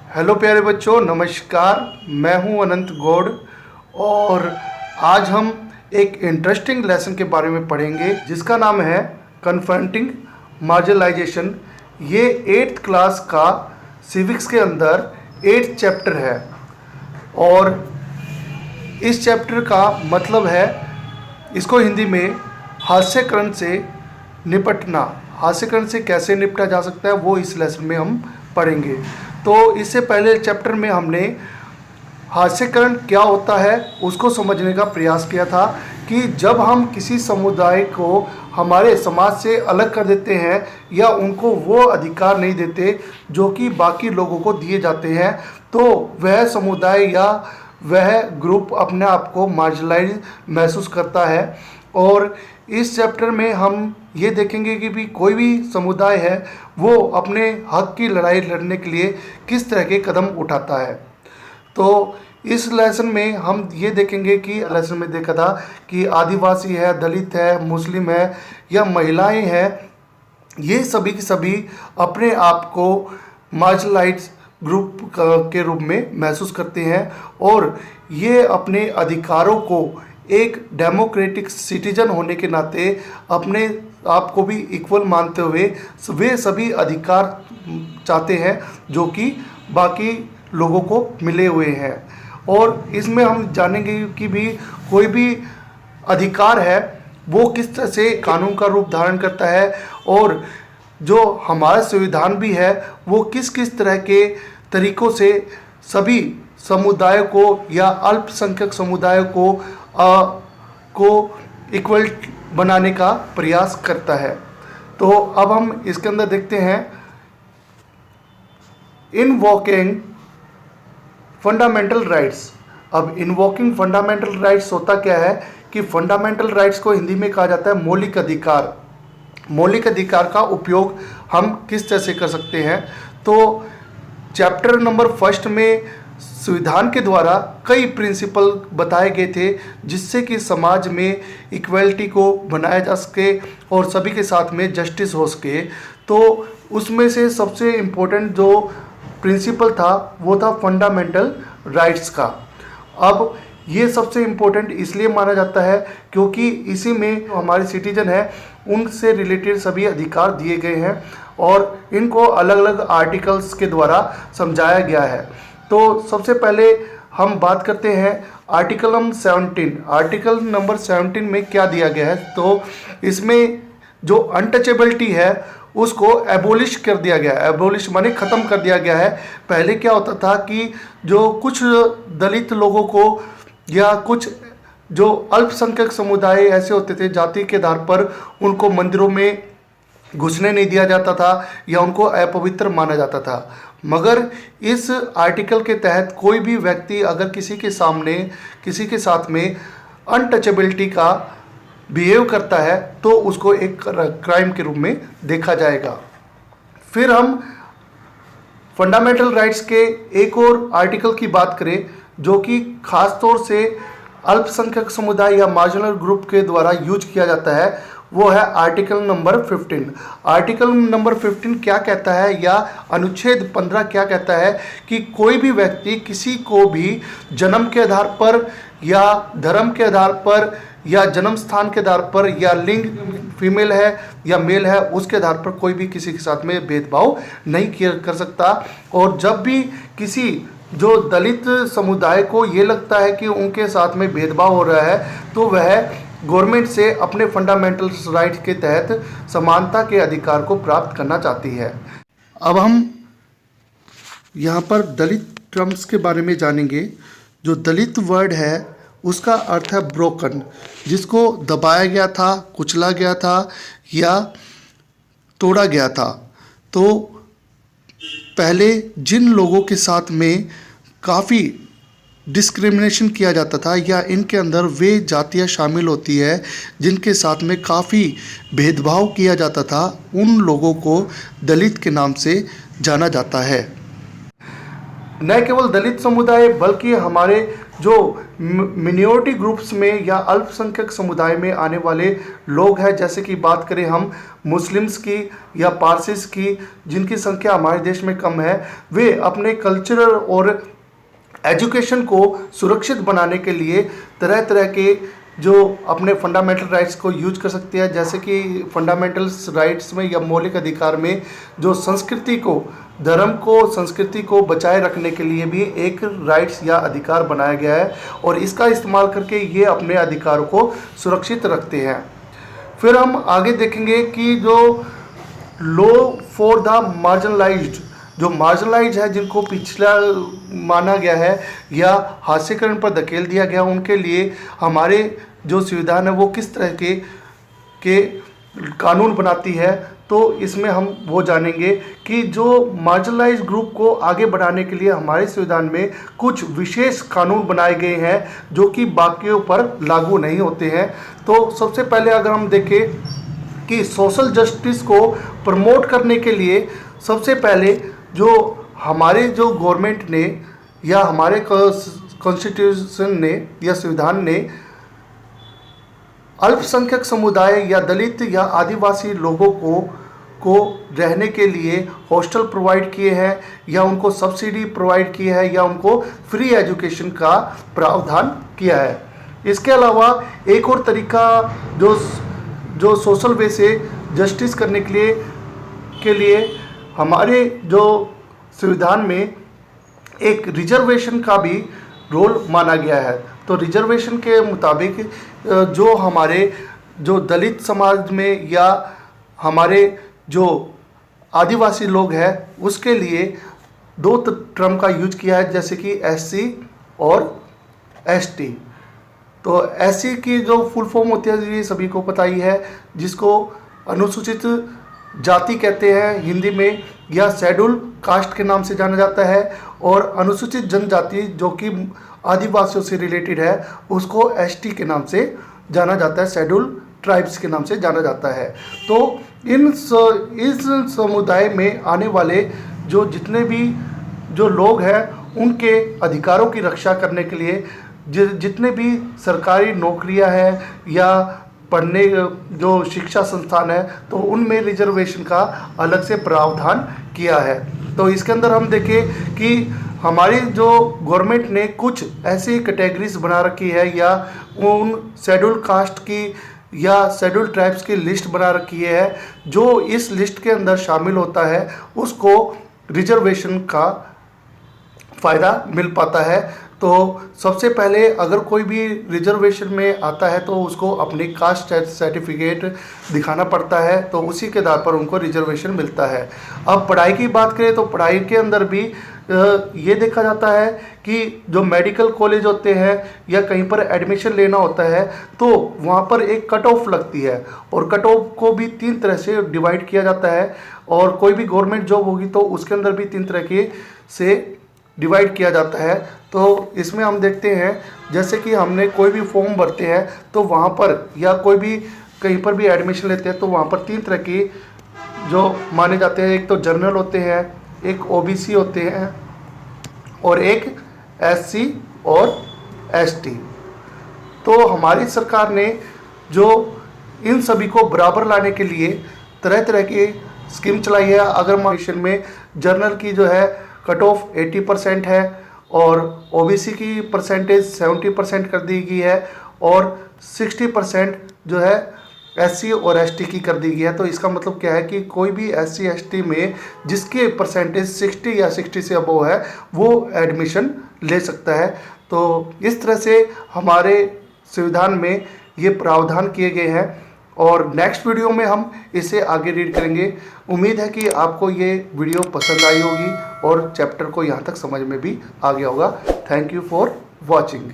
Hello प्यारे बच्चों, नमस्कार। मैं हूं अनंत गौड़ और आज हम एक इंटरेस्टिंग लेसन के बारे में पढ़ेंगे जिसका नाम है कन्फ्रंटिंग मार्जिनलाइजेशन। ये 8th क्लास का सिविक्स के अंदर 8th चैप्टर है और इस चैप्टर का मतलब है, इसको हिंदी में हास्यकरण से निपटना, हास्यकरण से कैसे निपटा जा सकता है वो इस लेसन में हम पढ़ेंगे। तो इससे पहले चैप्टर में हमने हास्यकरण क्या होता है उसको समझने का प्रयास किया था कि जब हम किसी समुदाय को हमारे समाज से अलग कर देते हैं या उनको वो अधिकार नहीं देते जो कि बाकी लोगों को दिए जाते हैं, तो वह समुदाय या वह ग्रुप अपने आप को मार्जिनलाइज महसूस करता है। और इस चैप्टर में हम ये देखेंगे कि भी कोई भी समुदाय है वो अपने हक की लड़ाई लड़ने के लिए किस तरह के कदम उठाता है। तो इस लेसन में हम ये देखेंगे कि लेसन में देखा था कि आदिवासी है, दलित है, मुस्लिम है या महिलाएं हैं, ये सभी की सभी अपने आप को मार्जिनलाइज ग्रुप के रूप में महसूस करते हैं और ये अपने अधिकारों को एक डेमोक्रेटिक सिटीजन होने के नाते अपने आप को भी इक्वल मानते हुए वे सभी अधिकार चाहते हैं जो कि बाकी लोगों को मिले हुए हैं। और इसमें हम जानेंगे कि भी कोई भी अधिकार है वो किस तरह से कानून का रूप धारण करता है और जो हमारा संविधान भी है वो किस किस तरह के तरीक़ों से सभी समुदायों को या अल्पसंख्यक समुदायों को इक्वल बनाने का प्रयास करता है। तो अब हम इसके अंदर देखते हैं इनवोकिंग फंडामेंटल राइट्स। अब इनवोकिंग फंडामेंटल राइट्स होता क्या है कि फंडामेंटल राइट्स को हिंदी में कहा जाता है मौलिक अधिकार। मौलिक अधिकार का उपयोग हम किस तरह से कर सकते हैं, तो चैप्टर नंबर 1 में संविधान के द्वारा कई प्रिंसिपल बताए गए थे जिससे कि समाज में इक्वलिटी को बनाया जा सके और सभी के साथ में जस्टिस हो सके। तो उसमें से सबसे इम्पोर्टेंट जो प्रिंसिपल था वो था फंडामेंटल राइट्स का। अब ये सबसे इम्पोर्टेंट इसलिए माना जाता है क्योंकि इसी में हमारे सिटीजन हैं उनसे रिलेटेड सभी अधिकार दिए गए हैं और इनको अलग अलग आर्टिकल्स के द्वारा समझाया गया है। तो सबसे पहले हम बात करते हैं आर्टिकल नंबर 17। आर्टिकल नंबर 17 में क्या दिया गया है, तो इसमें जो अनटचेबिलिटी है उसको एबोलिश कर दिया गया है। एबोलिश माने ख़त्म कर दिया गया है। पहले क्या होता था कि जो कुछ दलित लोगों को या कुछ जो अल्पसंख्यक समुदाय ऐसे होते थे जाति के आधार पर उनको मंदिरों में घुसने नहीं दिया जाता था या उनको अपवित्र माना जाता था। मगर इस आर्टिकल के तहत कोई भी व्यक्ति अगर किसी के साथ में अनटचेबिलिटी का बिहेव करता है तो उसको एक क्राइम के रूप में देखा जाएगा। फिर हम फंडामेंटल राइट्स के एक और आर्टिकल की बात करें जो कि खास तौर से अल्पसंख्यक समुदाय या मार्जिनल ग्रुप के द्वारा यूज किया जाता है, वो है आर्टिकल नंबर 15। आर्टिकल नंबर 15 क्या कहता है या अनुच्छेद 15 क्या कहता है कि कोई भी व्यक्ति किसी को भी जन्म के आधार पर या धर्म के आधार पर या जन्म स्थान के आधार पर या लिंग फीमेल है या मेल है उसके आधार पर कोई भी किसी के साथ में भेदभाव नहीं कर सकता। और जब भी किसी जो दलित समुदाय को ये लगता है कि उनके साथ में भेदभाव हो रहा है तो वह गवर्नमेंट से अपने फंडामेंटल राइट के तहत समानता के अधिकार को प्राप्त करना चाहती है। अब हम यहाँ पर दलित टर्म्स के बारे में जानेंगे। जो दलित वर्ड है उसका अर्थ है ब्रोकन, जिसको दबाया गया था, कुचला गया था या तोड़ा गया था। तो पहले जिन लोगों के साथ में काफ़ी डिस्क्रिमिनेशन किया जाता था या इनके अंदर वे जातियाँ शामिल होती है जिनके साथ में काफ़ी भेदभाव किया जाता था, उन लोगों को दलित के नाम से जाना जाता है। न केवल दलित समुदाय बल्कि हमारे जो मिनॉरिटी ग्रुप्स में या अल्पसंख्यक समुदाय में आने वाले लोग हैं, जैसे कि बात करें हम मुस्लिम्स की या पारसीस की, जिनकी संख्या हमारे देश में कम है, वे अपने कल्चरल और एजुकेशन को सुरक्षित बनाने के लिए तरह तरह के जो अपने फंडामेंटल राइट्स को यूज कर सकते हैं। जैसे कि फंडामेंटल राइट्स में या मौलिक अधिकार में जो संस्कृति को, धर्म को, संस्कृति को बचाए रखने के लिए भी एक राइट्स या अधिकार बनाया गया है और इसका इस्तेमाल करके ये अपने अधिकारों को सुरक्षित रखते हैं। फिर हम आगे देखेंगे कि जो लॉ फॉर द मार्जिनलाइज्ड, जो मार्जिनलाइज है, जिनको पिछला माना गया है या हास्यकरण पर धकेल दिया गया, उनके लिए हमारे जो संविधान है वो किस तरह के कानून बनाती है। तो इसमें हम वो जानेंगे कि जो मार्जिनलाइज ग्रुप को आगे बढ़ाने के लिए हमारे संविधान में कुछ विशेष कानून बनाए गए हैं जो कि बाकियों पर लागू नहीं होते हैं। तो सबसे पहले अगर हम देखें कि सोशल जस्टिस को प्रमोट करने के लिए सबसे पहले जो हमारे जो गवर्नमेंट ने या हमारे कॉन्स्टिट्यूशन ने या संविधान ने अल्पसंख्यक समुदाय या दलित या आदिवासी लोगों को रहने के लिए हॉस्टल प्रोवाइड किए हैं या उनको सब्सिडी प्रोवाइड की है या उनको फ्री एजुकेशन का प्रावधान किया है। इसके अलावा एक और तरीका जो सोशल वे से जस्टिस करने के लिए हमारे जो संविधान में एक रिजर्वेशन का भी रोल माना गया है। तो रिजर्वेशन के मुताबिक जो हमारे जो दलित समाज में या हमारे जो आदिवासी लोग हैं उसके लिए दो टर्म का यूज किया है, जैसे कि एससी और एसटी। तो एससी की जो फुल फॉर्म होती है ये सभी को पता ही है, जिसको अनुसूचित जाति कहते हैं हिंदी में या शेड्यूल कास्ट के नाम से जाना जाता है, और अनुसूचित जनजाति जो कि आदिवासियों से रिलेटेड है उसको एसटी के नाम से जाना जाता है, शेड्यूल ट्राइब्स के नाम से जाना जाता है। तो इस समुदाय में आने वाले जो जितने भी जो लोग हैं उनके अधिकारों की रक्षा करने के लिए जितने भी सरकारी नौकरियां हैं या पढ़ने जो शिक्षा संस्थान है तो उनमें रिजर्वेशन का अलग से प्रावधान किया है। तो इसके अंदर हम देखें कि हमारी जो गवर्नमेंट ने कुछ ऐसी कैटेगरीज बना रखी है या उन शेड्यूल कास्ट की या शेड्यूल ट्राइब्स की लिस्ट बना रखी है, जो इस लिस्ट के अंदर शामिल होता है उसको रिजर्वेशन का फ़ायदा मिल पाता है। तो सबसे पहले अगर कोई भी रिजर्वेशन में आता है तो उसको अपनी कास्ट सर्टिफिकेट दिखाना पड़ता है, तो उसी के आधार पर उनको रिजर्वेशन मिलता है। अब पढ़ाई की बात करें तो पढ़ाई के अंदर भी ये देखा जाता है कि जो मेडिकल कॉलेज होते हैं या कहीं पर एडमिशन लेना होता है तो वहाँ पर एक कट ऑफ लगती है, और कट ऑफ को भी 3 तरह से डिवाइड किया जाता है, और कोई भी गवर्नमेंट जॉब होगी तो उसके अंदर भी 3 तरह के से डिवाइड किया जाता है। तो इसमें हम देखते हैं जैसे कि हमने कोई भी फॉर्म भरते हैं तो वहाँ पर या कोई भी कहीं पर भी एडमिशन लेते हैं तो वहाँ पर 3 तरह की जो माने जाते हैं, एक तो जनरल होते हैं, एक ओबीसी होते हैं और एक एससी और एसटी। तो हमारी सरकार ने जो इन सभी को बराबर लाने के लिए तरह तरह की स्कीम चलाई है। अगर मिशन में जनरल की जो है कट ऑफ 80% है और ओबीसी की परसेंटेज 70% कर दी गई है और 60% जो है एससी और एसटी की कर दी गई है। तो इसका मतलब क्या है कि कोई भी एससी एसटी में जिसके परसेंटेज 60 या 60 से अबव है वो एडमिशन ले सकता है। तो इस तरह से हमारे संविधान में ये प्रावधान किए गए हैं और नेक्स्ट वीडियो में हम इसे आगे रीड करेंगे। उम्मीद है कि आपको ये वीडियो पसंद आई होगी और चैप्टर को यहाँ तक समझ में भी आ गया होगा। Thank you for watching.